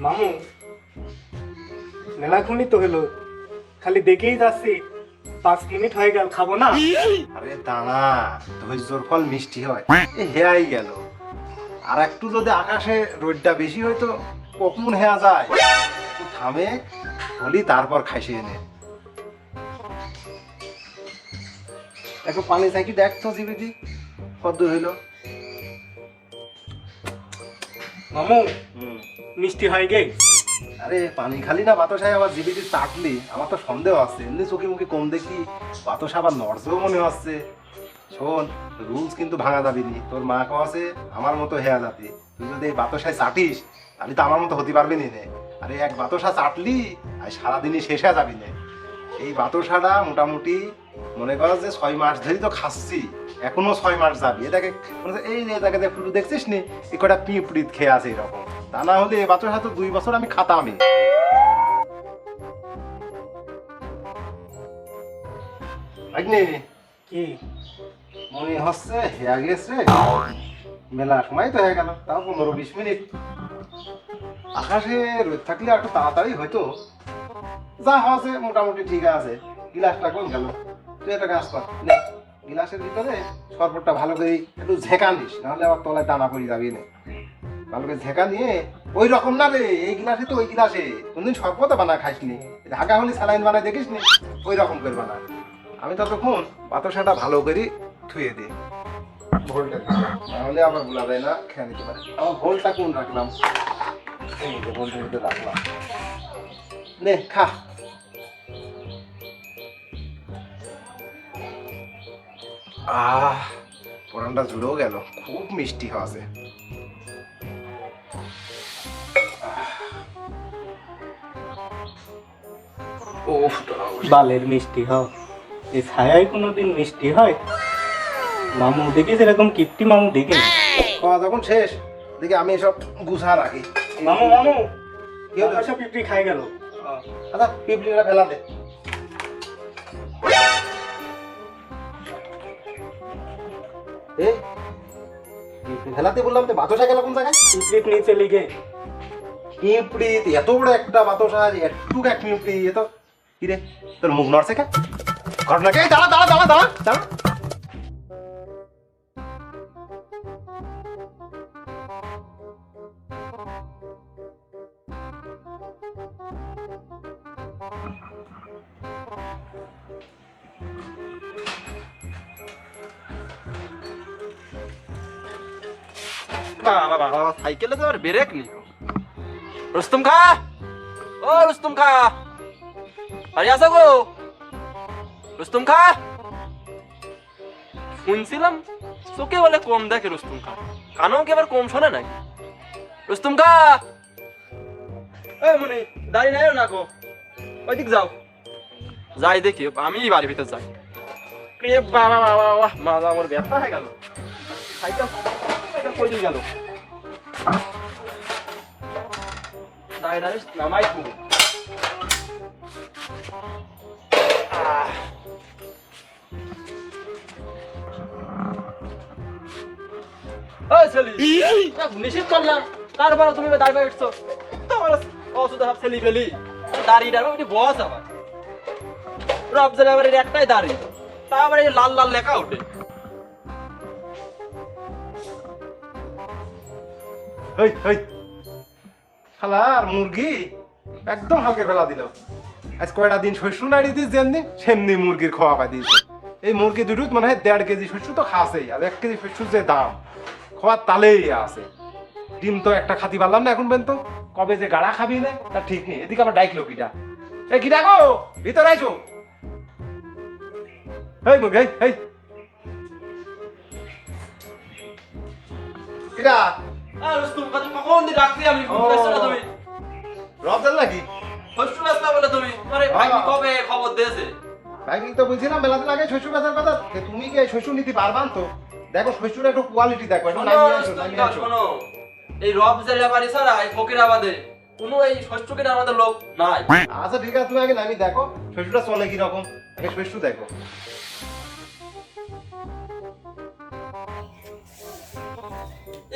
মামু মেলাক্ষণই তো হলো, খালি দেখেই যাচ্ছি, 5 মিনিট হয়ে গেল, খাবো না? আরে দাঁড়া, ধৈর্যর ফল মিষ্টি হয়। এ হেয়াই গেল, আর একটু যদি আকাশে রোদটা বেশি হইতো কখন হেয়া যায়। একটু থামে হলি তারপর খাইছে এনে। একটু পানি চাইকি দেখ তো জিবিদি কত হইল। মামু মিষ্টি হয় গে? আরে পানি খালি না বাতাসায় আবার জিবিদি চাটলি, আমার তো সন্দেহ আছে। এমনি চোখে মুখে কম দেখি, বাতাসা আবার নড়ছেও মনে হচ্ছে। শোন, রুলস কিন্তু ভাঙা যাবি নি। তোর মা কো আছে আমার মতো হেয়া যাতি, তুই যদি এই বাতাসায় চাটিস তাহলে তো আমার মতো হতে পারবি নি নে। আরে এক বাতাসা চাটলি আর সারাদিনই শেষ হয়ে যাবি নে। এই বাতাসাটা মোটামুটি মনে কর যে 6 মাস ধরেই তো খাচ্ছি, এখনো 6 মাস যাবি। এটাকে এই যে এটাকে যে ফুটু দেখছিস নি, এই কটা পিঁপড়িত খেয়ে আছে এরকম। তা না হলে এ বাতাসা তো 2 বছর আমি খাতামই। ভাগ্নে কি মনে হচ্ছে হেয়া গেছে, মেলা সময় তো হয়ে গেল, তাও 15-20 মিনিট। আকাশে রোদ থাকলে একটু তাড়াতাড়ি হয়তো। যা হচ্ছে মোটামুটি ঠিক আছে। গিলাসটা কোন গেল? তুই একটা কাজ কর, নে গিলাসের ভিতরে শরবতটা ভালো করে একটু ঝেঁকা নিস, নাহলে আবার তলায় দানা পড়ে যাবি না। ভালো করে ঝেঁকা নিয়ে, ওই রকম না রে, এই গিলাসে তো ওই গিলাসে কোনদিন শরবত বানা খাইসনি, ঢাকা হলে স্যালাইন বানায় দেখিস নি, ওই রকম করে বানা। আমি ততক্ষণ বাতাসাটা ভালো করে ধুয়ে দিই ভোলটা, নাহলে আবার বলা যায় না, খেয়ে নিতে পারে। আমার ভোলটা কোন রাখলাম? এই যে ভোলটার ভিতরে রাখলাম, নে খা। পরানটা জুড়েও গেল, খুব মিষ্টি আছে। বালের মিষ্টি হয়, এই ছায়ায় কোনোদিন মিষ্টি হয়? মামু দেখে সেরকম কিপটি মামু দেখে। খাওয়া যখন শেষ দেখি আমি এসব গুছা রাখি। মামু মামু কি হলো? সব পিঁপড়ি খাই গেল। আচ্ছা পিঁপড়িটা ফেলা দে। এ পিঁপড়ি ফেলাতে বললাম, তো বাতাসা গেল কোন জায়গায়? পিঁপড়ির নিচে লিগে। পিঁপড়ি এত বড় একটা বাতাসা, একটু এক পিঁপড়ি, এ তো কি রে তোর মুখ নড়ছে কে? ঘটনা কে? দাঁড়া দাঁড়া দাঁড়া দাঁড়া দাঁড়া। বাবা বাবা, সাইকেলে তো আর ব্রেক নেই। রুস্তম খা, ও রুস্তম খা, আরে আসা গো রুস্তম খা। শুনছিলাম চোখে বলে কম দেখে রুস্তম খা, কানও কি আবার কম শোনে নাই? রুস্তম খা, এই মনি দাঁড়িয়ে নাই না গো, ওইদিক যাও। যাই দেখি, আমি বাড়ির ভিতর যাই। এ বাবা বাবা বাবা, মাজা আমার ব্যথা হয়ে গেল। সাইকেল কই দিয়ে গেল? দাঁড়িয়ে দাঁড়িয়ে নামাই খুব। নিশ্চিত করলাম, তারপর তুমি দাঁড়িয়ে উঠছো তোমার অসুবিধা সব ছেলে ফেলি দাঁড়িয়ে দাঁড়িয়ে বস। আবার রব জেলা আবার একটাই দাঁড়িয়ে, তা আবার এই লাল লাল লেখা ওঠে। হই হই শালার মুরগি একদম হালকা ফেলা দিল। আজ কয়টা দিন শস্য নাড়িয়ে দিস, যেমনি সেমনি মুরগির খাওয়া পাই দিয়েছে। এই মুরগি দুটো মনে হয় 1.5 কেজি শস্য তো খাসেই, আর 1 কেজি শস্যর যে দাম, খাওয়ার তালেই আছে। ডিম তো একটা খাতি পারলাম না এখন পর্যন্ত, কবে যে গাড়া খাবি না তা ঠিক নেই। এদিকে আবার ডাইকলো কিটা, এই কিটা গো ভিতরে আইছো। এই মুরগি এই এই কিটা রুস্তুম কত কখন দিয়ে ডাকছি আমি, বুঝতে না তুমি? রবজাল নাকি? শস্য ব্যস্ত বলে তুমি, আরে ভাই কবে খবর দিয়েছে? ভাই তো বলছিলাম মেলাতে লাগে শস্য বেচার কথা, তুমি কি শস্য নিতে পারবান তো? দেখো শস্যটা একটু কোয়ালিটি দেখো, একটু নামিয়ে আসো নামিয়ে আসো। শোনো, এই রব জেলা বাড়ি ছাড়া এই ফকিরাবাদে কোনো এই শস্য কেনার আমাদের লোক নাই। আচ্ছা ঠিক আছে, তুমি আগে নামিয়ে দেখো শস্যটা চলে কিরকম, আগে শস্য দেখো।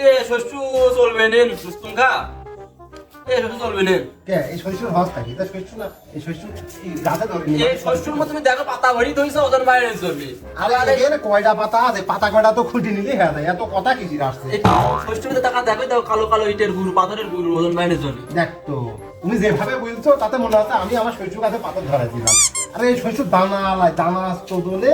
এ শস্য চলবে নিন রুস্তুম খা। এই শস্য চলবে না। কে এই শস্যর হস থাকি তা শস্য না এই শস্য এই গাছে ধরে নি এই শস্যর মধ্যে তুমি দেখো পাতা ভরি ধইছে ওজন বাইরে চলবে। আরে এখানে কয়টা পাতা আছে পাতা কয়টা তো খুঁটি নিলি হ্যাঁ এত কথা কিসির আসছে এই শস্যের মধ্যে টাকা দেখো দেখো কালো কালো ইটের গুড় পাথরের গুড় ওজন বাইরে চলবে। দেখ তো তুমি যেভাবে বলছো তাতে মনে হচ্ছে আমি আমার শস্য গাছে পাতা ধরে দিলাম। আরে এই শস্য দানা আলাই দানা চোদলে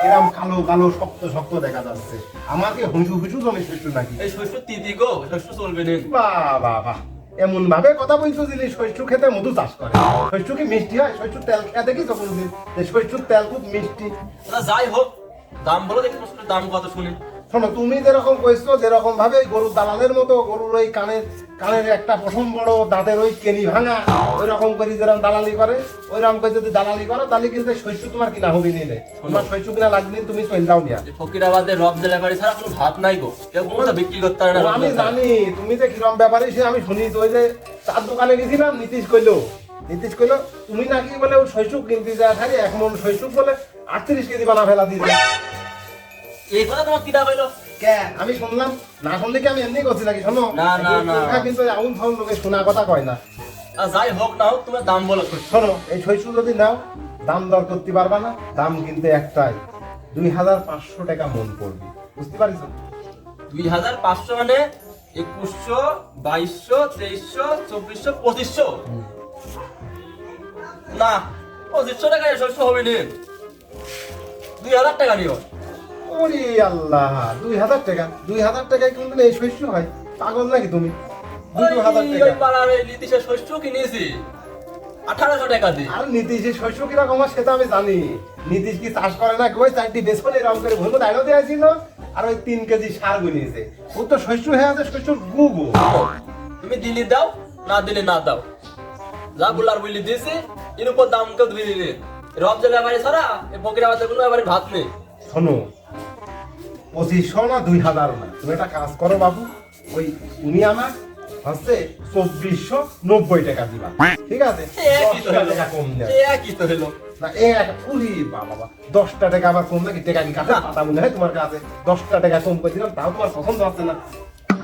এরকম কালো কালো শক্ত শক্ত দেখা যাচ্ছে আমাকে হুঁসু হুঁসু জমি শস্য নাকি এই শস্য তিতি গো শস্য চলবে না। বাহ বাহ বাহ এমন ভাবে কথা বলছো যে শস্য খেতে মধু চাষ করে শস্য কি মিষ্টি হয় শস্য তেল খেতে কি তখন শস্যর তেল খুব মিষ্টি। না যাই হোক দাম বলো দেখি শস্যের দাম কত শুনি। শোনো তুমি যেরকম কইছো যেরকম ভাবে ওই গরুর দালালের মতো গরুর ওই কানের একটা প্রথম বড় দাঁতের ওই কেনি ভাঙা ওই রকম করে যেরকম দালালি করে ওই রকম করে যদি দালালি করো তাহলে কিন্তু শস্য তোমার কিনা হবে নিলে তোমার শস্য কিনা লাগবে তুমি চল যাও নিয়া। ফকিরাবাদের রব জেলা বাড়ি ছাড়া কোনো ভাত নাই গো কেউ কোনো বিক্রি করতে পারে না। আমি জানি তুমি যে কিরম ব্যাপারে সে আমি শুনি তো ওই যে চার দোকানে গেছিলাম নীতিশ কইলো তুমি নাকি বলে ওই শস্য কিনতে যায় খালি এক মন শস্য বলে 38 কেজি বানা ফেলা দিয়েছে। এই কথা তোমার কিনা কইলো? কে আমি শুনলাম না শুনলে কি আমি এমনি করছি নাকি শোনো না, না, না। কিন্তু আউল ফাউল লোকে শোনা কথা কয় না। আর যাই হোক না হোক তোমার দাম বলো শস্য। শোনো এই শস্য যদি নাও দাম দর করতে পারবা না দাম কিন্তু একটাই 2500 টাকা মন পড়বে বুঝতে পারিস 2500 মানে 2100 2200 2300 2400 2500 না 2500 টাকা শস্য হবে না 2000 টাকা নিও। ওরে আল্লাহ 2000 টাকায় কিন্তু এই শস্য হয় পাগল নাকি তুমি 2000 ওই টাকা পাড়ার এই নীতিশের শস্য কিনেছি 1800 টাকা দিয়ে। আর নীতিশের শস্য কিরকম হয় সেটা আমি জানি নীতিশ কি চাষ করে না ওই 4টি বেসন এরকম করে ভুল দাঁড়িয়ে দিয়েছিল আর ওই 3 কেজি সার গুনিয়েছে ও তো শস্য হয়ে আছে শস্য গুগো তুমি দিলি দাও না দিলে না দাও যা বলার বলি দিয়েছি এর উপর দাম কেউ ধরে নিলে রব জেলা বাড়ি ছাড়া এই ফকিরাবাদের কোনো এবারে ভাত নেই। শোনো 2500 না 2000 না তুমি একটা কাজ করো বাবু ওই তুমি আমার হচ্ছে 2490 টাকা দিবা ঠিক আছে 10 টাকা কম দেয় একই তো হলো। না উরি বাবা 10 টাকা আবার কম নাকি টাকা কি কাছে পাতা মনে হয় তোমার কাছে 10 টাকা কম করে দিলাম তাও তোমার পছন্দ হচ্ছে না।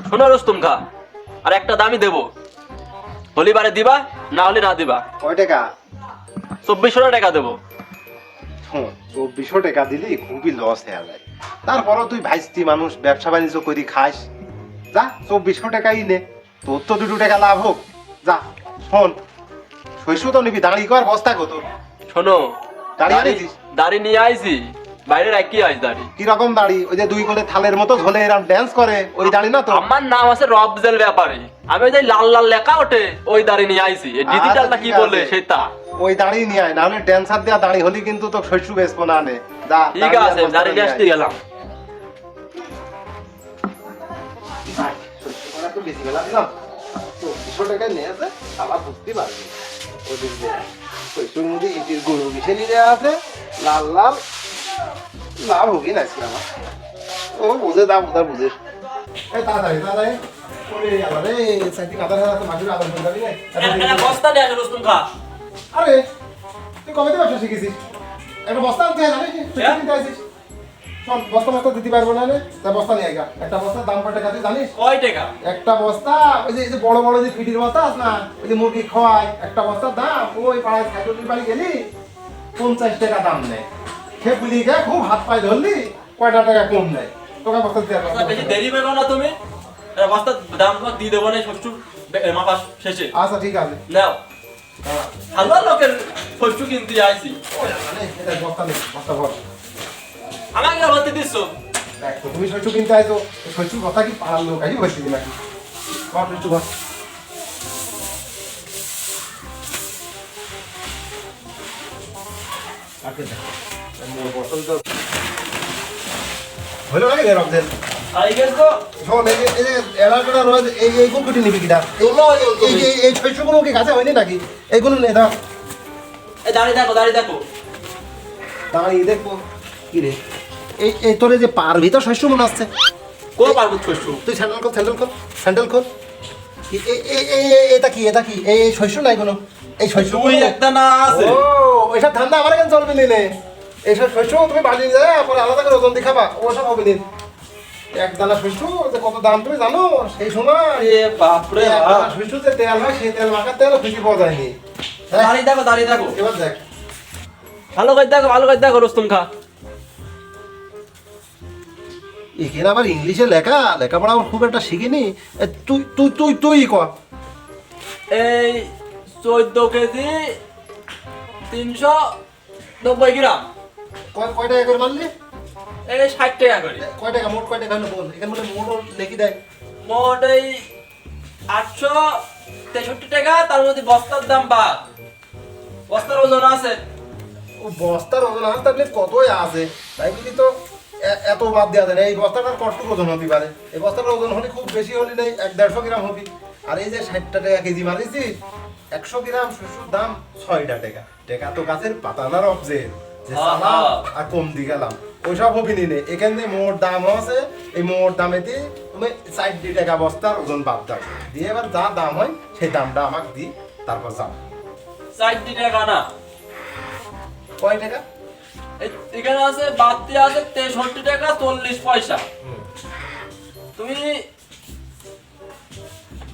শোনো রুস্তুম খা আর একটা দামই দেবো হলিবারে দিবা না হলে না দিবা। কয় টাকা 2400 টাকা দেবো। 2400 টাকা দিলি খুবই লস হয়ে যায় তারপরও তুই ভাইস্তি মানুষ ব্যবসা বাণিজ্য করি খাস যা 2400 টাকাই নে তোর তো 2 টাকা লাভ হোক যা শোন শস্য তো নিবি দাঁড়ি কর বস্তা কত শোনো দাঁড়ি আনিছিস দাড়ি নিয়ে আইছি বাইরে রাখি আইস দাড়ি। কি রকম দাঁড়ি ওই যে 2 করে থালের মতো ঝোলে এরকম ড্যান্স করে ওই দাঁড়ি না তো আমার নাম আছে রবজেল ব্যাপারী আমি ওই যে লাল লাল লেখা ওঠে ওই দাড়ি নিয়ে আইছি এই ডিজিটালটা কি ঠিক বলে আছে। সেটা ওই দাঁড়ি নিয়ে আয় নাহলে ড্যান্সার দেয়া দাঁড়ি হলি কিন্তু তো শস্য বেচবো না নে যা ঠিক আছে দাড়ি নিয়ে আসতে গেলাম। তো বেশি বেলা দিলাম 2400 টাকা নিয়ে আছে আবার বুঝতে পারবি ওদের যে শস্যর মধ্যে ইটের গরু মিশে নিয়ে আছে লাল লাল লাভ হোক না আজকে আমার ও বুঝে দাম ওটা বুঝে এই তাড়াতাড়ি ওরে আরে সাইটি কাটার হাতে তো মাটির আদর করে দিলে একটা বস্তা নিয়ে আসো রুস্তুম খা। আরে তুই কবে থেকে ব্যবসা শিখেছিস একটা বস্তা আনতে হয় জানিস তুই কিনতে আসিস সব বস্তা দিতে পারবো না রে তা বস্তা নিয়ে আয় একটা বস্তার দাম কত টাকা তুই জানিস কয় টাকা? একটা বস্তা ওই যে বড় বড় যে ফিটির বস্তা আছে না ওই যে মুরগি খাওয়ায় একটা বস্তার দাম ওই পাড়ায় সাইকেলের বাড়ি গেলি 50 টাকা দাম নেয় খেয়ে বুঝি গে খুব হাত পায়ে ধরলি কয়টা টাকা কম নেয় তোকে বস্তা দিয়ে বেশি দেরি করবে না তুমি বস্তা দাম তো দিয়ে দেবো না শস্য মাপা শেষে। আচ্ছা ঠিক আছে নাও হাজার লোকের শস্য কিনতে আইছি এটা বস্তা নেই বস্তা ভর আমাকে হতে দিচ্ছ দেখ তো তুমি শস্য কিনতে আইছো শস্যর কথা কি পাড়ার লোক আই বসে নাকি ভর একটু ভর হলো নাকি রে রবজেল আই গেছ তো শোন এই যে এলাকাটা রোজ এই কুকুটি নিবি কিটা এই শস্যগুলো কি গাছে হয়নি নাকি এইগুলো নে দাও এই দাঁড়িয়ে দেখো দাঁড়িয়ে দেখবো কি রে এই তোরে যে পার ভিতর শস্য মনে হচ্ছে কো পারবো শস্য তুই স্যান্ডেল খোল এটা কি এই শস্য নাই কোনো এই শস্য তুই একটা না আছে ও এসব ধান্দা আমার কেন চলবে নে এইসব শস্য তুমি বাড়ি নিয়ে যায় পরে আলাদা করে ওজন দিয়ে খাবা ওসব হবে নি এক দানা শস্য যে কত দাম তুমি জানো? সেই সময় এ বাপরে এক বাপ। দানা শস্য যে তেল হয় সেই তেল মাখার তেলও খুঁজে পাওয়া যায়নি। হ্যাঁ, দাঁড়িয়ে দেখো, দাঁড়িয়ে দেখো, এবার দেখ ভালো করে দেখো, ভালো করে দেখো রুস্তম খা। এখানে আবার ইংলিশে লেখাপড়া আমার খুব একটা শিখিনি। তুই তুই তুই তুই ক এই 14 কেজি 390 গ্রাম, কয় টাকা করে মানলি? এই 60 টাকা করে। কয় টাকা মোট কয় টাকা হলো বল, এখানে বলে মোট লেখি দেয়। মোট এই 863 টাকা, তার মধ্যে বস্তার দাম বাদ, বস্তার ওজন আছে। ও বস্তার ওজন আছে তাহলে কতই আছে, তাই বলি তো এত বাদ দেওয়া যায় না। এই বস্তাটার কতটুকু ওজন হতে পারে? এই বস্তাটার ওজন হলে খুব বেশি হলে নেই 1-150 গ্রাম হবে। আর এই যে 60 টাকা কেজি মারিছি, 100 গ্রাম শস্যর দাম 6 টাকা। টাকা তো গাছের পাতা না রবজের যে চালাম আর কম দি গেলাম ওইসব হবি নে। এখানে মোট দাম আছে, এই মোট দামে দিয়ে তুমি 60 টাকা বস্তার ওজন বাদ দাও, দিয়ে এবার যা দাম হয় সেই দামটা আমাকে দি, তারপর যাও। 60 টাকা না, কয় টাকা? এখানে আছে বাড়তি আছে 63 টাকা 40 পয়সা। তুমি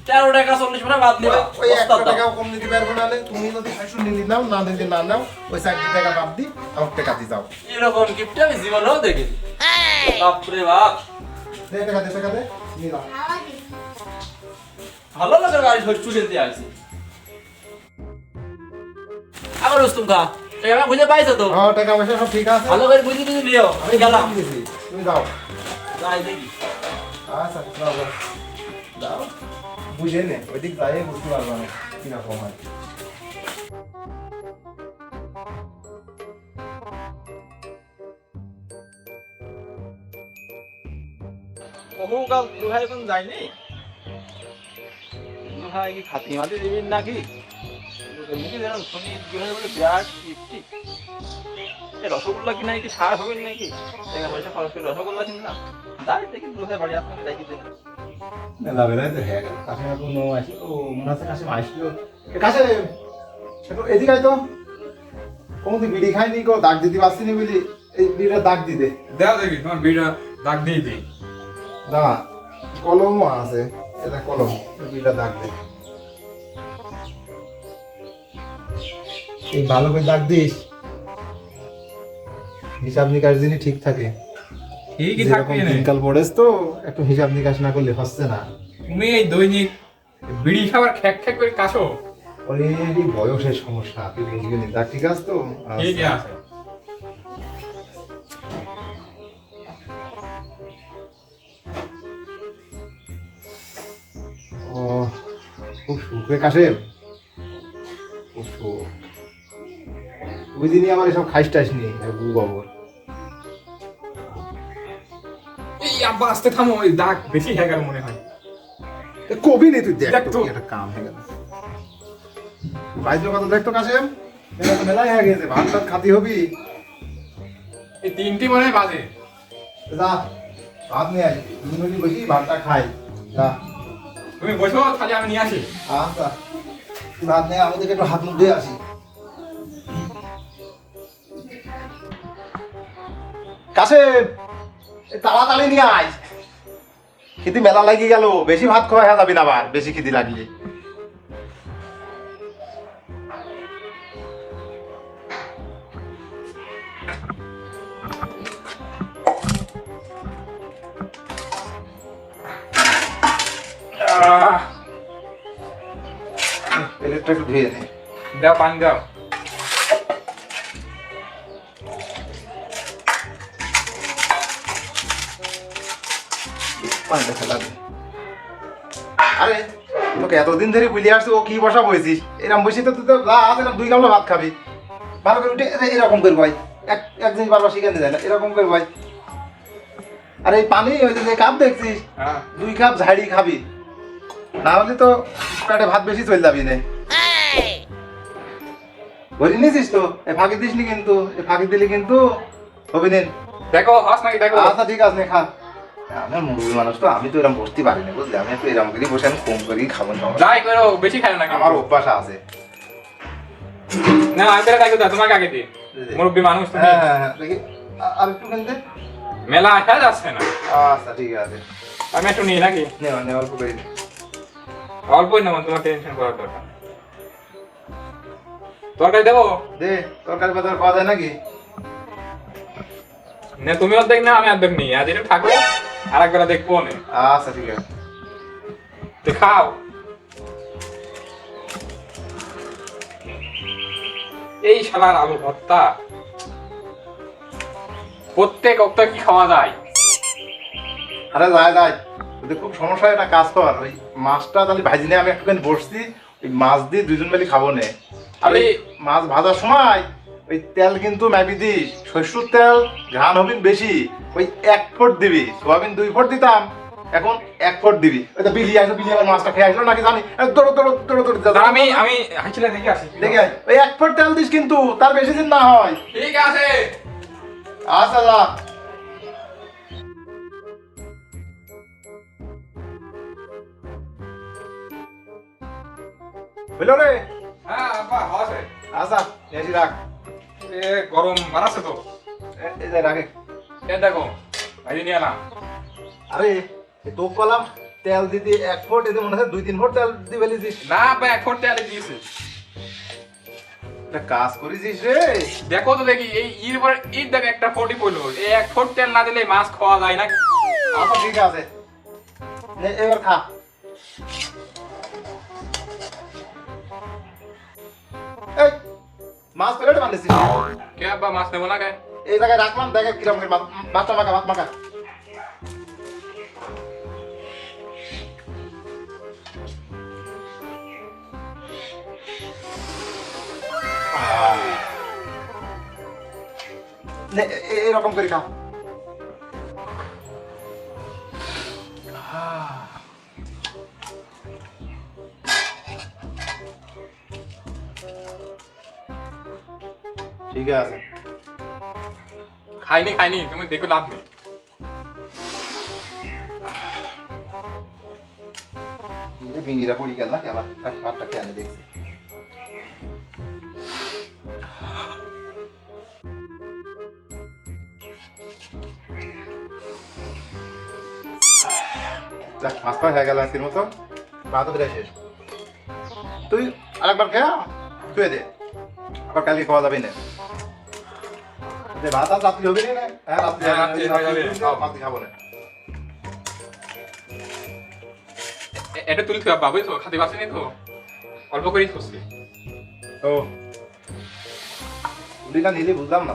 13 টাকা 40 পয়সা বাদ নিবে ওই 1 বস্তার দাম। টাকাও কম নিতে পারবো না। তুমি যদি 600 নিলি নাও, না দিলে না নাও, ওই 60 টাকা বাদ দি আমার টাকা দিয়ে যাও। এরকম গিফট আমি জীবনেও দেখিনি। বাপরে বাপ, দে টাকা দে নিলাম। ভালো লাগে গাড়ি শস্য কিনতে আসছি। আবার রুস্তম খা, টাকা বুঝে পাইছো তো? হ্যাঁ, টাকা পয়সা সব ঠিক আছে। ভালো করে বুঝে বুঝে নিও, আমি গেলাম। দিয়েছি, তুমি যাও। যাই দেখি। আচ্ছা যাও যাও। যাও বুঝে নে, ওইদিক যাই বুঝতে পারবো না কিরকম হয়। বহুকাল দুহাই এখন যায়নি। দুহাই কি খাতি মাটি দিবেন নাকি? এমনি যেন শুনি দুহাই বলে বিরাট কিপ্টি। রসগোল্লা কিনা কি সার হবেন নাকি? টাকা পয়সা খরচ করে রসগোল্লা কিনলাম। যাই দেখি দুহাই বাড়ি আপনাকে দেখি দেখি। মেলা বেলায় তো হয়ে গেল, কাছে কোনো আসি ও মনে হচ্ছে কাছে আসলো। কাছে একটু এদিকে আয় তো। কোনদিন বিড়ি খাইনি, কেউ দাগ দিতে পারছি নি বলি এই বিড়িটা দাগ দিতে। দাও দেখি তোমার বিড়া দাগ দিয়ে দিই। না কলমও আছে, এটা কলম, বিড়িটা দাগ দে। এই ভালো করে দাগ দিস, হিসাব নিকাশ দিনই ঠিক থাকে। ঠিকই যেরকম থাকবে না। দিনকাল পড়েছ তো, একটু হিসাব নিকাশ না করলে হচ্ছে না। তুমি এই দৈনিক বিড়ি খাবার খ্যাক খ্যাক করে কাছো। অলরেডি বয়সের সমস্যা, তুই বুঝবি না। দাগ ঠিক আছে তো? ঠিকই আছে। ও খুব সুখে কাশে, খুব সুখ। ওই দিনই আমার এসব খাইস টাইস নি গু গোবর। এই আব্বা আসতে থামো, ওই দাগ বেশি হয়ে গেল মনে হয়। কবি নেই তুই, দেখ দেখ তো তো। কি একটা কাম হয়ে গেল। বাইরে কথা দেখতো কাশেম, মেলা তো মেলাই হয়ে গেছে, ভাত টাত খাতি হবি। এই 3টি মনে হয় বাজে। যা ভাত নিয়ে আসি, দুজনে বসি ভাতটা খাই। যা তুমি বসো, তাহলে আমি নিয়ে আসি। আচ্ছা, তুই ভাত নিয়ে আমাদেরকে একটু হাত মুখ ধুয়ে আসি। কাশেম তাড়াতাড়ি নিয়ে আয়, খিদি মেলা লাগি গেল, বেশি ভাত খাওয়া যাবি না আবার, বেশি খিদি লাগলে। প্লেটটা একটু ধুয়ে নে। দাও পানি দাও। পানিটা ফেলা দে। আরে তোকে এতদিন ধরে বুঝে আসছি, ও কি বসা বইছিস? এরকম বসি তো তুই তো এরকম 2 গামলা ভাত খাবি। ভালো করে উঠে এরকম করে ভাই, এক জিনিস বারবার শিখাতে যায় না, এরকম করে ভাই। আর এই পানি ওই যে কাপ দেখছিস, হ্যাঁ 2 কাপ ঝাড়ি খাবি, না হলে তো পেটে ভাত বেশি চলে যাবি না। ভরি নিছিস তো? এ ফাঁকি দিস নি কিন্তু, এ ফাঁকি দিলি কিন্তু হবে না। দেখো হাস নাকি দেখো। আচ্ছা ঠিক আছে, খা। আমার মুরগি মানুষ তো, আমি তো এরকম বসতে পারি না বুঝলি, আমি একটু এরকম করে বসে আমি কম করেই খাবো না। যাই করো, বেশি খায় না আমার অভ্যাস আছে। না আমি তাই করতে তোমাকে আগে দিই। মুরব্বী মানুষ তুমি। হ্যাঁ হ্যাঁ, দেখি আর একটু কিনতে। মেলা আসা যাচ্ছে না। আচ্ছা ঠিক আছে, আমি একটু নিই নাকি? নেওয়া নেওয়ার করে দিন। অল্পই নেব, তোমার টেনশন করার দরকার নেই। তরকারি দেবো? দে, তরকারি বাজার পাওয়া যায় নাকি? না তুমি অর্ধেক না, আমি অর্ধেক নিই। আজ এটা থাকো, আর একবেলা দেখবো না। আচ্ছা ঠিক আছে। তুই খাও। এই শালার আলু ভর্তা প্রত্যেক অক্টা কি খাওয়া যায়? আরে যায় যায়, যদি খুব সমস্যা হয় একটা কাজ কর, ওই মাছটা তাহলে ভাজি নিয়ে আমি একটুখানি বসছি, ওই মাছ দিয়ে দুজন মিলে খাবো নে। আর ওই মাছ ভাজার সময় ওই তেল কিন্তু ম্যাপি দিস, সরষের তেল ঘ্রাণ হবিন বেশি, ওই 1 ফুট দিবি, সোয়াবিন 2 ফুট দিতাম, এখন 1 ফুট দিবি। ওই তো বিলি আসলো, বিলি আবার মাছটা খেয়ে আসলো নাকি জানি, দৌড়ো দৌড়ো দৌড়ো দৌড়ো যা। আমি আমি হাঁচিলা দেখে আসি। দেখে আয়, ওই 1 ফুট তেল দিস কিন্তু, তার বেশি দিন না হয়। ঠিক আছে। আচ্ছা যা। বুঝলো রে? হ্যাঁ আব্বা আছে। আচ্ছা এসি রাখ, এ গরম বাড়াচ্ছে তো। এই যে রাখে। এ দেখো ভাজি নিয়ে এলাম। আরে তো কলাম তেল দিতে 1 ফুট, এতে মনে হয় 2-3 ফুট তেল দিবে লিছিস। না আব্বা 1 ফুট তেলে দিয়েছে। একটা কাজ করেছিস রে। দেখো তো দেখি এই ইর পর ইট দেখে একটা ফোর্টি পড়লো। এই 1 ফুট তেল না দিলে মাছ খাওয়া যায় না। আচ্ছা ঠিক আছে, নে এবার খা। এই মাছ প্লেট বানিয়েছিস? কে আব্বা মাছ নেবো না কে? এই জায়গায় রাখলাম, দেখে কিরকম করে ভাতটা মাখা, ভাত মাখা। নে এরকম করে খা। ঠিক আছে। খাইনি খাইনি, তুমি দেখো লাভ নেই। ভিঙ্গিরা পড়ি গেল না আবার, ভাতটা খেয়ে আনে দেখছি। দেখ মাছটা হয়ে গেল আজকের মতো, ভাতও প্রায় শেষ। তুই আরেকবার খেয়ে শুয়ে দে, আবার কালকে খাওয়া যাবে না। যে ভাত আর রাত্রি হবে না? হ্যাঁ রাত্রি হ্যাঁ, রাত্রি হয়ে যাবে। মাছ খাবো না। এটা তুলি তুই আব্বা, বুঝছো? খাতে পারছি তো, অল্প করেই খুঁজছি। ও উলিটা নিলে বুঝলাম না।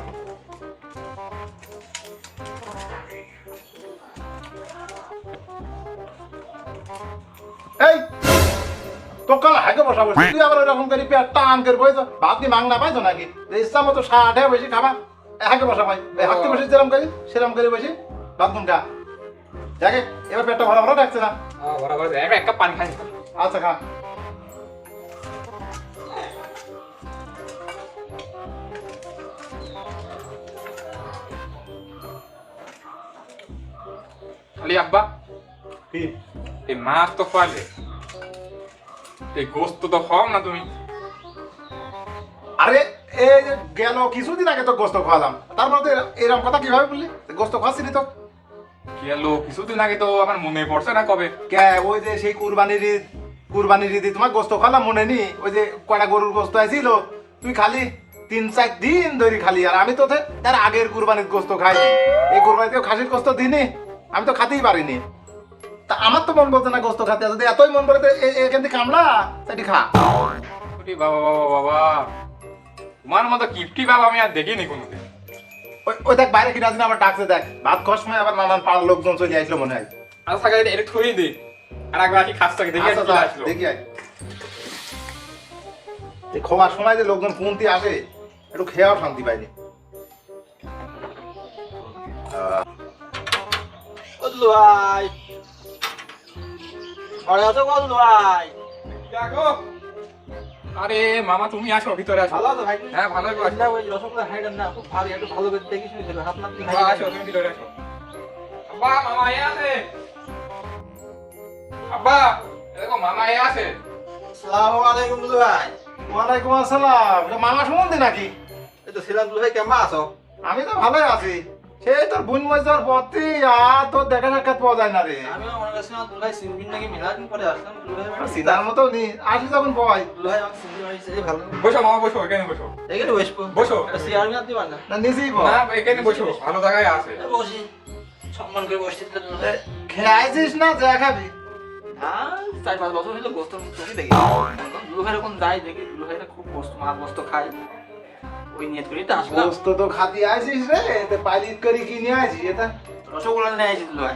এই তো কাল হাগে বসাবো, তুই আবার ওরকম করে পেট টান করে বইছো, ভাত কি মাংনা পাইছো নাকি? ইচ্ছা মতো 60 বেশি খাবা, হাগে বসা পাই, হাতে বসে যেরকম করি সেরকম করে বসে ভাত ঘুমটা দেখে। এবার পেটটা ভরা ভরা ডাকছে না? বরাবর এক কাপ পানি খাই। আচ্ছা খা। খালি আব্বা কি এই মাছ তো খাওয়ালে, এই গোস্ত তো খাও না তুমি। আরে এই যে গেল কিছুদিন আগে তো গোস্ত খাওয়ালাম, তারপর তো এরকম কথা কিভাবে বললি? গোস্ত খাওয়াচ্ছিলি তো? গেল কিছুদিন আগে তো আমার মনে পড়ছে না কবে। কে ওই যে সেই কুরবানির ঈদে তোমার গোস্ত খাওয়ালাম মনে নি? ওই যে কয়টা গরুর গোস্ত আইছিল, তুই খালি 3-4 দিন ধরে খালি, আর আমি তো তার আগের কুরবানির গোস্ত খাইনি। এই কুরবানিতেও খাসির গোস্ত দিনি, আমি তো খাতেই পারিনি। তা আমার তো মন বলছে না গোস্ত খাতে, যদি এতই মন করে এখান থেকে কামলা সেটি খা। ওরে বাবা বাবা বাবা, তোমার মতো কিপটি বাবা আমি আর দেখিনি কোনোদিন। ওই দেখ বাইরে কিনা দিন আবার ডাকছে, দেখ ভাত খাওয়ার সময় আবার নানান পাড়ার লোকজন চলে আসলো মনে হয়। আচ্ছা থাকা এটা থুই দিই, আর একবার কি খাস থাকে দেখি আচ্ছা, কি যা, আসলো। দেখি আয়। এই খাওয়ার সময় যে লোকজন কোনটি আসে, একটু খেয়াও শান্তি পাইনি। বদলু ভাই, ঘরে আছো বদলু ভাই? দেখো, আরে মামা তুমি আসো, ভিতরে আসো। ভালো আছো ভাই? হ্যাঁ ভালো আছি। না ওই রসগোল্লা হাইডার না, খুব ভালো, একটু ভালো করে দেখি শুনে দেবে, হাত নাম কি বাবা, আসো তুমি ভিতরে আসো। আব্বা মামা এ আছে। আব্বা দেখো মামা এ আছে। আসসালামু আলাইকুম বদলু ভাই। ওয়ালাইকুম আসসালাম। এটা মামা সম্বন্ধে নাকি? এই তো ছিলাম বদলু ভাই, কেমন আছো? আমি তো ভালোই আছি। সে তোর বোন মই যাওয়ার পথে আর তোর দেখা সাক্ষাৎ পাওয়া যায় না রে। আমিও মনে করছিলাম দুলভাই চিনবিন নাকি মেলাদিন পরে আসলাম দুলভাই সিনার মতো নি আসি যখন বয় দুলভাই আমাকে চিনতে পারিস এই ভালো বসো মামা বসো, এখানে বসো। এখানে বসবো বসো। চেয়ার মিলাতে পার না না নিজেই বল। না এখানে বসো, ভালো জায়গায় আছে। বসি সম্মান করে বসতে দিলে দুলভাই খেয়েছিস না যা খাবি? হ্যাঁ 4-5 বছর হলো গোস্ত তোকে দেখি দুলভাই এরকম যাই দেখি দুলভাইটা খুব গোস্ত মাছ গোস্ত খায় ওই নিয়ত করি তো আসলাম গোস্ত তো খাতি আইছিস রে, এতে পাইলিট করে কিনে আইছিস এটা। রসগোল্লা নিয়ে আসি দুলভাই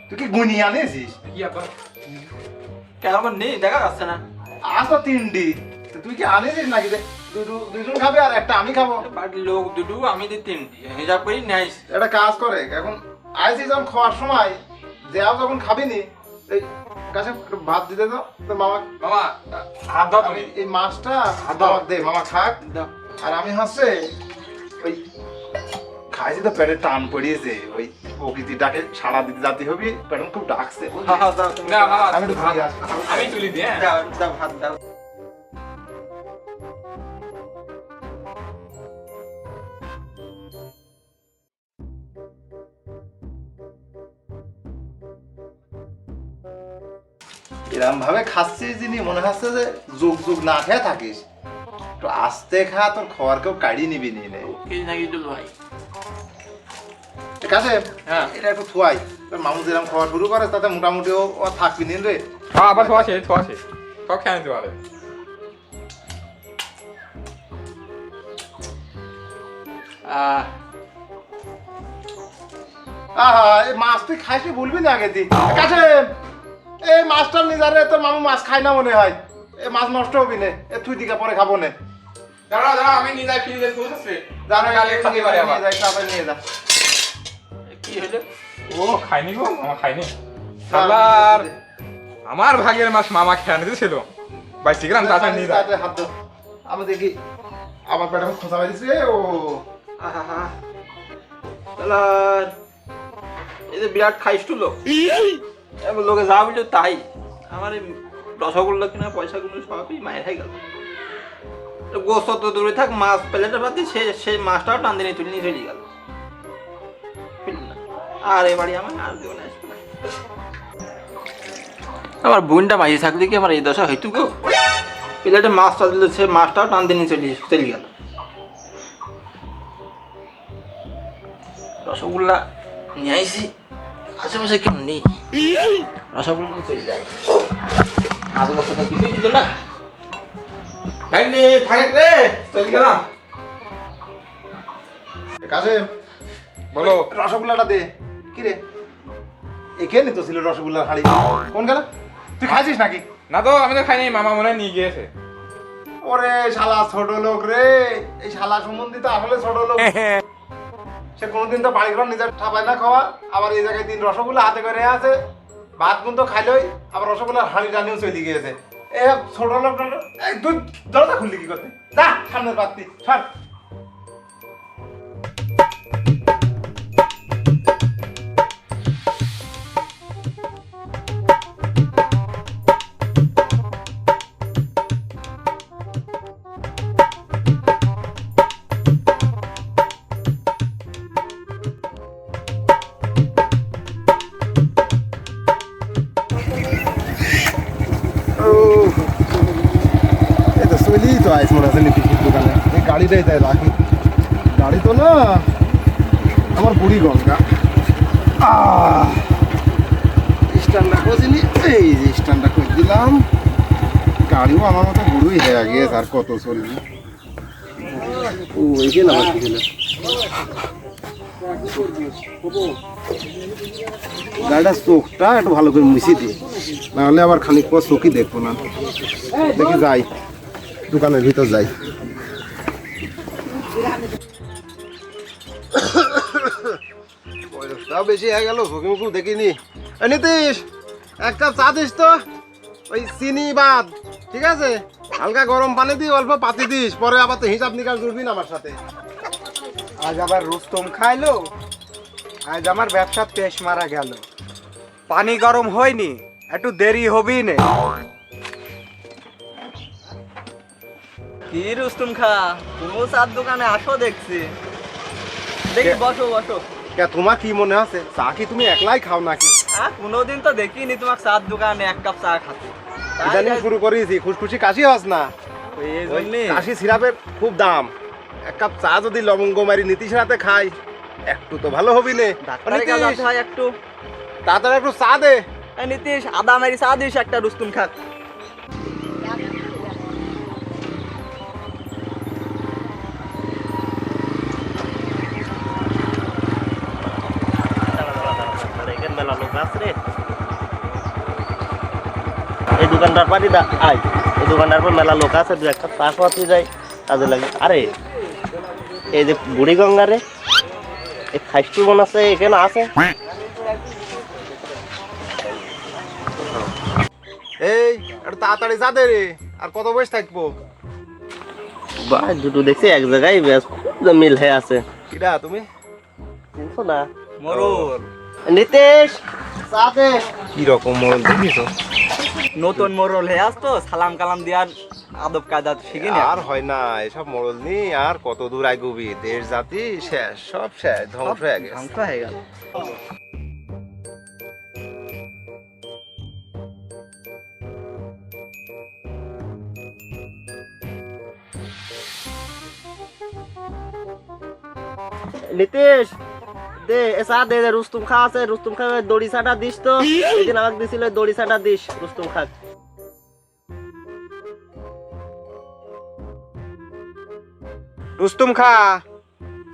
তুই কি গুনিয়ে আনিছিস? কি আবার কেন আমার নেই দেখা যাচ্ছে না আজ তো 3টি, তো তুই কি আনিছিস নাকি? দুজন খাবে আর একটা আমি খাবো। বাড়ির লোক দুটো আমি দিই 3টি হিসাব করি নিয়ে আসি একটা কাজ করে, এখন আইছিস যখন খাওয়ার সময় যাও যখন খাবি নি এই কাছে একটু ভাত দিতে দাও তোর মামা। মামা হাত দাও আমি তুমি। এই মাছটা দাও দে মামা খাক, দাও আর আমি হচ্ছে ওই খাইছি তো পেটে টান পড়িয়েছে, ওই প্রকৃতিটাকে সাড়া দিতে যাতে হবে, পেটে খুব ডাকছে। হ্যাঁ হ্যাঁ দাও তুমি না মামা আমি একটু ঘুরিয়ে আসি। আমি তুলি দিই, হ্যাঁ। দাও দাও ভাত দাও এরম ভাবে খাচ্ছিস যিনি মনে হচ্ছে যে যুগ যুগ না খেয়ে থাকিস। তো আস্তে খা, তোর খাওয়ার কেউ কাড়ি নিবি নি নে। কি নাকি দুলভাই ঠিক আছে, হ্যাঁ। এটা একটু থুয়াই, তোর মামু যেরকম খাওয়া শুরু করে তাতে মোটামুটি ও থাকবি নিন রে। হ্যাঁ আবার খাওয়া শেষ, খাওয়া শেষ, সব খেয়ে নিতে পারে। আহা, এই মাছ তুই খাইছি বলবি না আগে দি কাছে। এই মাছটা নিজারে তোর মামু মাছ খায় না মনে হয়, এই মাছ নষ্ট হবি নে, এ তুই দিকে পরে খাবো নে। দাঁড়াও দাঁড়াও, আমি নিয়ে যাই ফ্রিজে দুধ আছে। জানো কালকে খাতে পারে আবার। নিয়ে যা, তাড়াতাড়ি নিয়ে যা। কি হলো ও খাইনি গো, মামা খাইনি। শালার আমার ভাগের মাছ মামা খেয়ে নিতে ছিল। 22 গ্রাম তাড়াতাড়ি নিয়ে যা। তাড়াতাড়ি হাত দাও। আমি দেখি আবার পেটে খোঁচা বাড়িছে ও। আহা তালার এই যে বিরাট খাইস তুলো এবার লোকে যা বললো তাই আমার এই রসগোল্লা কিনা পয়সাগুলো সবই মায়ের হয়ে গেল গোস্ত তো দূরে থাক মাছ প্লেটের পাতি সেই মাছটাও টান দিয়ে তুলে নিয়ে চলে গেল আর এবারে আমার আর জীবনে আসবে না আমার বোনটা বাঁচিয়ে থাকলে কি আমার এই দশা হইতু গো প্লেটে মাছটা দিলে সে মাছটাও টান দিয়ে নিয়ে চলে গেল রসগোল্লা নিয়ে আইসি আশেপাশে কেউ নেই রসগোল্লা চলে যায় মাছ বস্তাটা কিছুই ছিল না থাকলে থাকে রে চলে গেলাম কাছে বলো। রসগোল্লাটা দে। কি রে, এখানে তো ছিল রসগোল্লার হাড়ি, কোন গেল? তুই খাইছিস নাকি? না তো আমি তো খাইনি, মামা মনে হয় নিয়ে গিয়েছে। ওরে শালা ছোট লোক রে, এই শালা সম্বন্ধিত আসলে ছোট লোক। সে কোনোদিন তো বাড়ি ঘর নিজের ঠাপায় না খাওয়া, আবার এই জায়গায় 3 রসগোল্লা হাতে করে আছে, ভাত গুন তো খাইলই, আবার রসগোল্লার হাড়ি টানিও চলে গিয়েছে। এ ছোট লোক, এই তুই দরজা খুললি কি করতে? যা সামনের পাত্তি সর। এই তো চলেই তো আইস মনে আছে পিসির দোকানে, এই গাড়িটাই তাই রাখি। গাড়ি তো না আমার বুড়ি গঙ্গা। স্ট্যান্ডটা করেছিলি, এই যে স্ট্যান্ডটা করে দিলাম। গাড়িও আমার মতো বুড়োই হয়ে গিয়েছে, আর কত চলবি। ও এইখানে আবার কি হলো? গাড়িটার চোখটা একটু ভালো করে মুছিয়ে দিই, নাহলে আবার খানিক পর চোখই দেখবো না। দেখি যাই, দোকানের ভিতর যাই। বয়সটাও বেশি হয়ে গেল, ঝুঁকি মুখু দেখিনি। নীতিশ, এক কাপ চা দিস তো, ওই চিনি বাদ, ঠিক আছে? হালকা গরম পানি দিই, অল্প পাতি দিস, পরে আবার তো হিসাব নিকাশ করবি না আমার সাথে। আজ আবার রুস্তম খাইলো, আজ আমার ব্যবসা পেশ মারা গেল। পানি গরম হয়নি, একটু দেরি হবি নে। কি রুস্তুম খা, তুমিও চার দোকানে আসো দেখছি। দেখি বসো বসো। কে তোমার কি মনে আছে চা কি তুমি একলাই খাও নাকি? কোনোদিন তো দেখিনি তোমার চার দোকানে এক কাপ চা খাতে। ইদানিং শুরু করেছি, খুশখুশি কাশি হস না। এই ওই জন্যে কাশি সিরাপের খুব দাম, এক কাপ চা যদি লবঙ্গ মারি নীতিশ রাতে খাই একটু তো ভালো হবি নে। ডাক্তারের কাছে যেতে হয় একটু। তাড়াতাড়ি একটু চা দে। এই নীতিশ, আদা মারি চা দিস একটা রুস্তুম খা। এই দোকানদার পারি দা আয়, এই দোকানদার পর মেলা লোক আছে, দু একটা চা খাওয়াতে যাই কাজে লাগে। আরে এই যে বুড়ি গঙ্গা রে, এই খাইস্টু মন আছে এখানে আছে। এই একটু তাড়াতাড়ি যা দে রে, আর কত বয়স থাকবো? ভাই দুটো দেখছি এক জায়গায় বেশ খুব মিল হয়ে আছে। কিরা তুমি? চিনছো না? মরুল নীতিশ চা দে। কি রকম মরণ দেখিস? নতুন মরুল হয়ে আসতো, সালাম কালাম দেওয়ার আদব কায়দা শিখিনি। আর হয় না এসব মরল নি, আর কত দূর আগুবি? দেশ জাতি শেষ, সব শেষ, ধ্বংস হয়ে গেছে। ধ্বংস হয়ে গেল। নীতিশ দে এ চা দে, রুস্তুম খা আছে, রুস্তুম খা দড়ি চাটা দিস তো। এদিন আমাকে দিছিল দড়ি চাটা দিস রুস্তুম খা। রুস্তুম খা,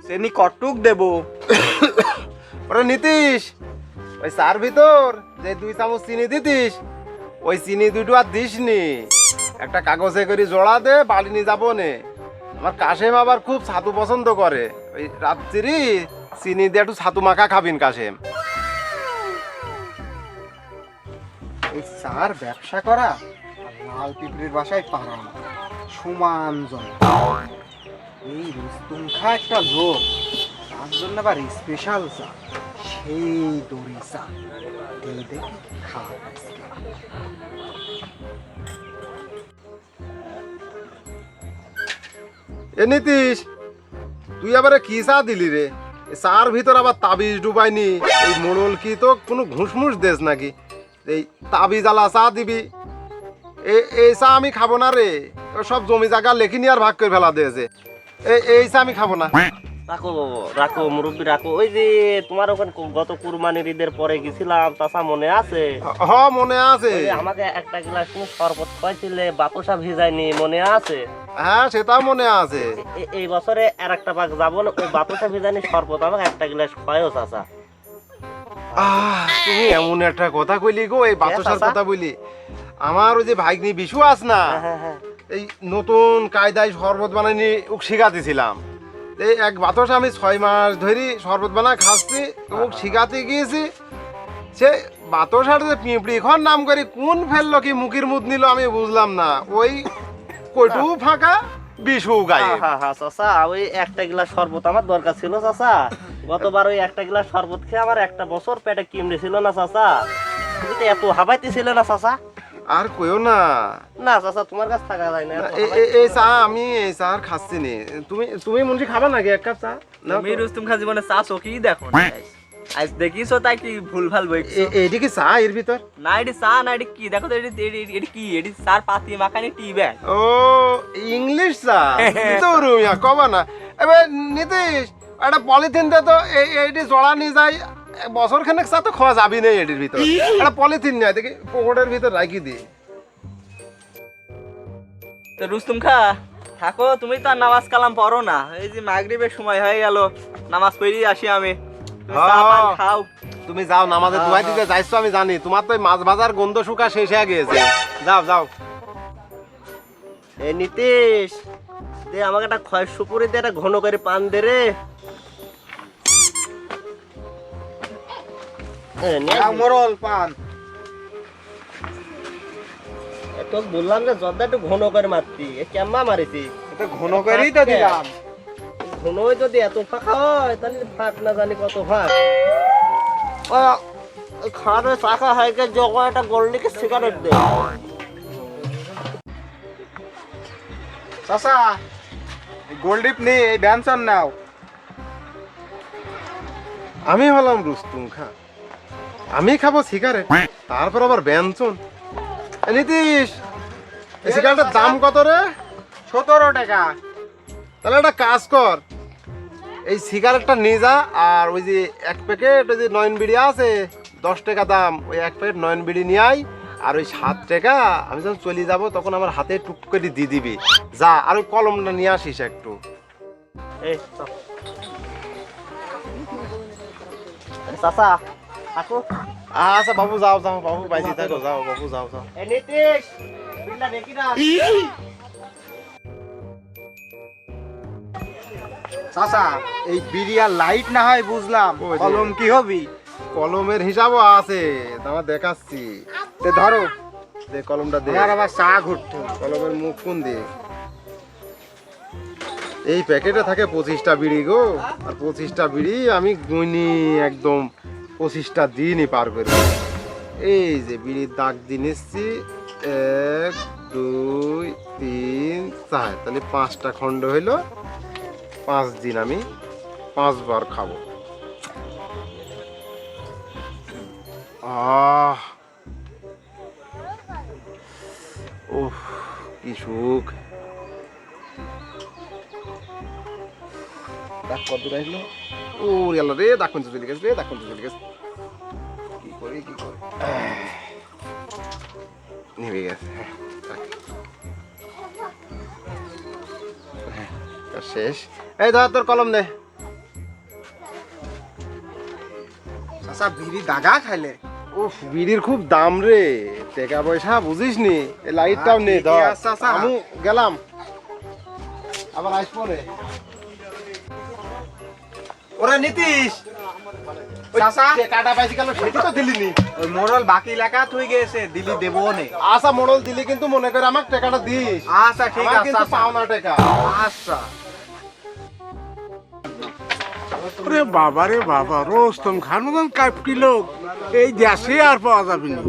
চেনি কটুক দেবো? ওরে নীতিশ, ওই চার ভিতর যে 2 চামচ চিনি দিতিস, ওই চিনি দুটো আর দিস নি। একটা কাগজে করে জোড়া দে, বাড়ি নিয়ে যাবো নে। আমার কাশেম আবার খুব ছাতু পছন্দ করে, ওই রাত্রি চিনি দিয়ে একটু ছাতু মাখা খাবিন কাশেম। এই চার ব্যবসা করা আর লাল পিঁপড়ির বাসায় পারা না, সমান জন। এই রুস্তুম খা একটা লোক, তার জন্য আবার স্পেশাল চা, সেই দড়ি চা। দিলে দেখি খা আজকে। এ নীতিশ, তুই আবার কি চা দিলি রে? এ চার ভিতর আবার তাবিজ ডুবাইনি? এই মোড়ল কি তো কোনো ঘুষমুষ দেশ নাকি? এই তাবিজ আলা চা দিবি? এই চা আমি খাবো না রে, ও সব জমি জায়গা লেখিনি আর ভাগ করে ফেলা দিয়েছে। এই চা আমি খাবো না। রাখো রাখো মুরব্বী রাখো। ওই যে তোমার ওখানে গত কুরবানির ঈদের পরে গেছিলাম, চাচা মনে আছে? হ মনে আছে। ওই যে আমাকে একটা গ্লাস তুমি শরবত খাইছিলে, বাতাসা ভিজাইনি, মনে আছে? হ্যাঁ সেটাও মনে আছে। এই বছরে আর একটা পাক যাবো না, ওই বাতাসা ভিজাইনি শরবত আমাকে একটা গ্লাস খায়ও চাচা। তুমি এমন একটা কথা কইলি গো, এই বাতাসার চাচা? কথা বলি। আমার ওই যে ভাগ্নি বিশু আস না, হ্যাঁ। এই নতুন কায়দায় শরবত বানানি ওক শিখাতেছিলাম। এই এক বাতাসা আমি 6 মাস ধরে শরবত বানা খাচ্ছি, ওক শিখাতে গিয়েছি। সে বাতাসার যে পিঁপড়ি খন নাম করে কোন ফেললো কি মুখের মুদ নিল আমি বুঝলাম না। ওই কটু ফাঁকা বিশু গায়ে। হ্যাঁ চাচা, ওই একটা গ্লাস শরবত আমার দরকার ছিল চাচা। গতবার ওই একটা গ্লাস শরবত খেয়ে আমার একটা বছর পেটে কিমড়ে ছিল না চাচা। তুমি তো এত হাবাইতে ছিল না চাচা। আর কইও না। না চাচা, তোমার কাছে থাকা যায় না। এই চা আমি এই চা আর খাচ্ছি নি। তুমি মুন্সি খাবা নাকি এক কাপ চা? নাও তো। তুমি রুস্তুম খা জীবনে চা চোখেই দেখো না। আজ দেখিছো তাই কি ভুল ভাল বইছো? এইটি কি চা এর ভিতর? না এটি চা না, এটি কি দেখো তো, এটি কি? এটি চার পাতি মাখানি টি ব্যাগ। ও ইংলিশ চা তো রুমিয়া কবা না। এবার নীতিশ একটা পলিথিন দে তো, এইটি জড়া নিয়ে যাই। বছর খানেক চা তো খাওয়া যাবি না এটির ভিতর। একটা পলিথিন নিয়ে দেখি পকেটের ভিতর রাখি দি। তো রুস্তুম খা থাকো, তুমি তো আর নামাজ কালাম পড়ো না। এই যে মাগরিবের সময় হয়ে গেল, নামাজ পড়েই আসি আমি। তুমি চা পান খাও। তুমি যাও নামাজে দুয়াই দিতে যাইছো আমি জানি। তোমার তো মাছ ভাজার গন্ধ শুকা শেষ হয়ে গিয়েছে। যাও যাও। এই নীতিশ দে আমাকে একটা খয় সুপুরি দে, একটা ঘন করে পান দে রে। মরল পান। তো বললাম যে জর্দা একটু ঘন করে মারতি, এ কেমন মারিছি? এটা ঘন করেই তো দিলাম। ঘনই যদি এত ফাঁকা হয়, তাহলে ফাঁক না জানি কত ফাঁক। ওই খাওয়ানোর টাকা হয় যখন একটা গোল্ডিকে সিগারেট দে। চাচা গোল্ডিপ নেই, এই ব্যঞ্জন নাও। আমি হলাম রুস্তুম খা, আমি খাবো সিগারেট, তারপর আবার ব্যঞ্জন। নীতিশ, এই সিগারেটের দাম কত রে? 17 টাকা। তাহলে একটা কাজ কর, এই সিগারেটটা নিয়ে যা, আর ওই যে এক প্যাকেট ওই যে নয়ন বিড়ি আছে 10 টাকা দাম, ওই এক প্যাকেট নয়ন বিড়ি নিয়ে আই। আর ওই 7 টাকা আমি যখন চলে যাবো তখন আমার হাতে টুক করে দিয়ে দিবি। যা, আর ওই কলমটা নিয়ে আসিস একটু। এই চল। চাচা থাকো। আচ্ছা বাবু, যাও যাও বাবু, বাইসি থাকো, যাও বাবু, যাও যাও। এই নীতিশ, বিলটা দেখি না। চাচা এই বিড়ি আর লাইট না হয় বুঝলাম, ওই যে। কলম কি হবি? কলমের হিসাবও আছে, তোমার দেখাচ্ছি। তে ধরো, দে কলমটা দে। আমার আবার চা ঘুরতে। কলমের মুখ কোন দিয়ে? এই প্যাকেটে থাকে 25টা বিড়ি গো, আর 25টা বিড়ি আমি গুনি একদম 25টা দিনই পার করে। এই যে বিড়ির দাগ দিয়ে নিচ্ছি, 1 2 3 4, তাহলে 5টা খণ্ড হইলো। 5 দিন আমি 5 বার খাবো। আহ, ওহ কি সুখ। ডাক কত দূর আসলো? ও গেল রে, ডাক পর্যন্ত চলে গেছে রে, ডাক পর্যন্ত চলে গেছে। কি করি কি করি, নেমে গেছে। হ্যাঁ, থাক। হ্যাঁ, কাজ শেষ। এই ধর তোর কলম নে। চাচা বিড়ি দাগা খাইলে। উফ, বিড়ির খুব দাম রে, টাকা পয়সা বুঝিস নি। এই লাইটটাও নে, ঠিকই ধর। আছে, চাচা। আমি গেলাম, আবার আসবো রে। ওরে নীতিশ, চাচা টাকা পাইছি কেন সেটি তো দিলি নি। ওই মোড়ল বাকি লেখা তুই গেছে, দিলি দেবো নে। আচ্ছা মোড়ল দিলি, কিন্তু মনে করে আমাকে টাকাটা দিস। আচ্ছা ঠিক আমার আছে কিন্তু চাচা। পাওনা টাকা। আচ্ছা। ওরে বাবা রে বাবা, রোস্তম খান মতন কাপটি লোক এই দেশে আর পাওয়া যাবে না।